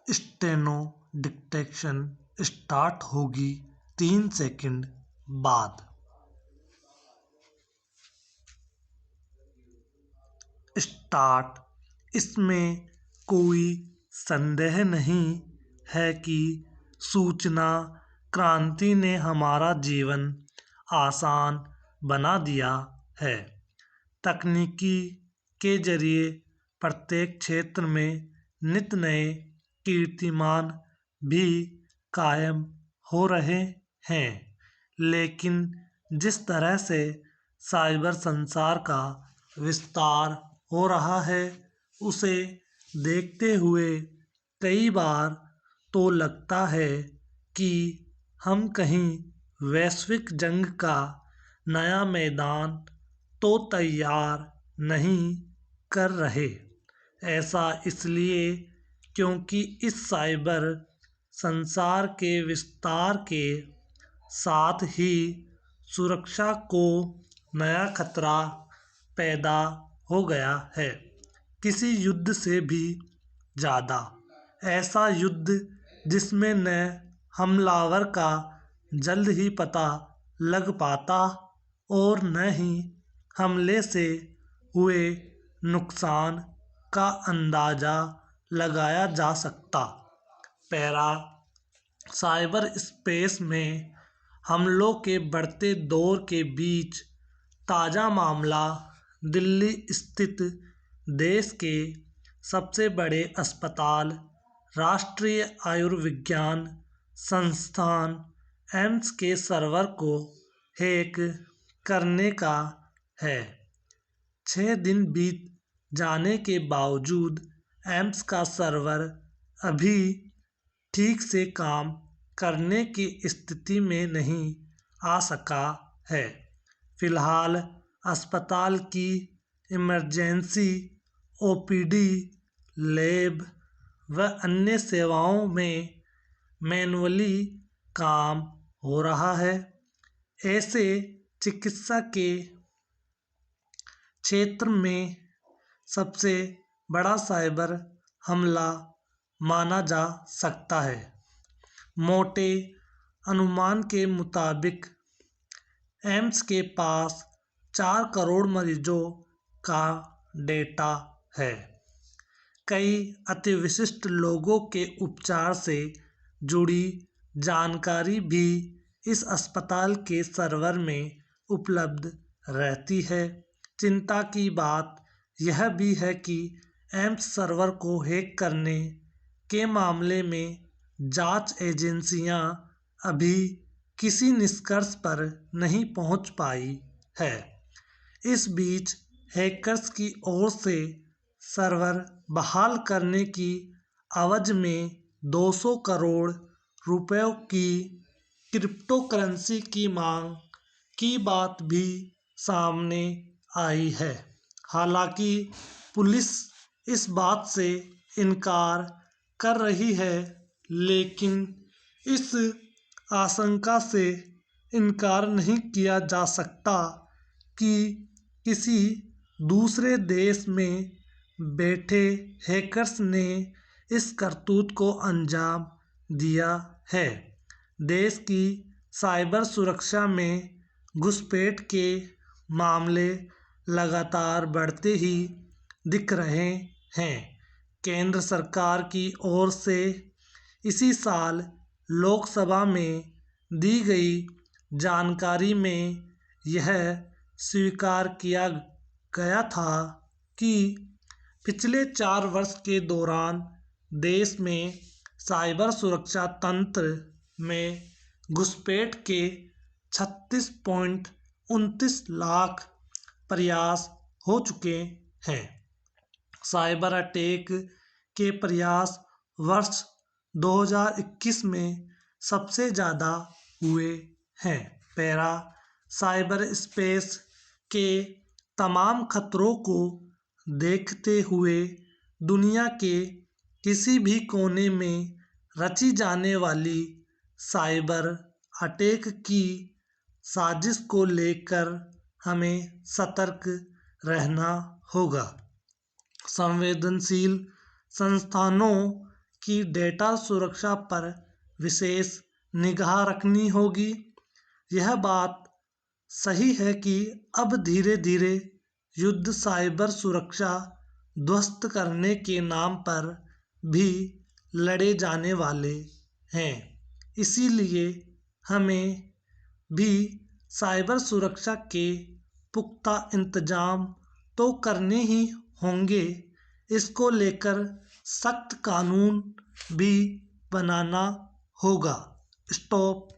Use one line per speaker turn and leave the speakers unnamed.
Steno detection start होगी 3 second बाद। Start. इसमें कोई संदेह नहीं है कि सूचना क्रांति ने हमारा जीवन आसान बना दिया है। तकनीकी के जरिए प्रत्येक क्षेत्र में नित नए कीर्तिमान भी कायम हो रहे हैं, लेकिन जिस तरह से साइबर संसार का विस्तार हो रहा है उसे देखते हुए कई बार तो लगता है कि हम कहीं वैश्विक जंग का नया मैदान तो तैयार नहीं कर रहे। ऐसा इसलिए क्योंकि इस साइबर संसार के विस्तार के साथ ही सुरक्षा को नया खतरा पैदा हो गया है, किसी युद्ध से भी ज़्यादा। ऐसा युद्ध जिसमें न हमलावर का जल्द ही पता लग पाता और न ही हमले से हुए नुकसान का अंदाज़ा लगाया जा सकता। पैरा साइबर स्पेस में हमलों के बढ़ते दौर के बीच ताज़ा मामला दिल्ली स्थित देश के सबसे बड़े अस्पताल राष्ट्रीय आयुर्विज्ञान संस्थान एम्स के सर्वर को हैक करने का है। 6 दिन बीत जाने के बावजूद एम्स का सर्वर अभी ठीक से काम करने की स्थिति में नहीं आ सका है। फिलहाल अस्पताल की इमरजेंसी ओपीडी, लैब व अन्य सेवाओं में मैनुअली काम हो रहा है। ऐसे चिकित्सा के क्षेत्र में सबसे बड़ा साइबर हमला माना जा सकता है। मोटे अनुमान के मुताबिक एम्स के पास 4 करोड़ मरीजों का डेटा है। कई अतिविशिष्ट लोगों के उपचार से जुड़ी जानकारी भी इस अस्पताल के सर्वर में उपलब्ध रहती है। चिंता की बात यह भी है कि एम्स सर्वर को हैक करने के मामले में जांच एजेंसियां अभी किसी निष्कर्ष पर नहीं पहुंच पाई है। इस बीच हैकर्स की ओर से सर्वर बहाल करने की एवज में 200 करोड़ रुपयों की क्रिप्टोकरेंसी की मांग की बात भी सामने आई है। हालांकि पुलिस इस बात से इनकार कर रही है, लेकिन इस आशंका से इनकार नहीं किया जा सकता कि किसी दूसरे देश में बैठे हैकर्स ने इस करतूत को अंजाम दिया है। देश की साइबर सुरक्षा में घुसपैठ के मामले लगातार बढ़ते ही दिख रहे हैं। केंद्र सरकार की ओर से इसी साल लोकसभा में दी गई जानकारी में यह स्वीकार किया गया था कि पिछले 4 वर्ष के दौरान देश में साइबर सुरक्षा तंत्र में घुसपैठ के 36.29 लाख प्रयास हो चुके हैं। साइबर अटैक के प्रयास वर्ष 2021 में सबसे ज़्यादा हुए हैं। पैरा साइबर स्पेस के तमाम खतरों को देखते हुए दुनिया के किसी भी कोने में रची जाने वाली साइबर अटैक की साजिश को लेकर हमें सतर्क रहना होगा। संवेदनशील संस्थानों कि डेटा सुरक्षा पर विशेष निगाह रखनी होगी। यह बात सही है कि अब धीरे धीरे युद्ध साइबर सुरक्षा ध्वस्त करने के नाम पर भी लड़े जाने वाले हैं। इसीलिए हमें भी साइबर सुरक्षा के पुख्ता इंतजाम तो करने ही होंगे, इसको लेकर सख्त कानून भी बनाना होगा। स्टॉप।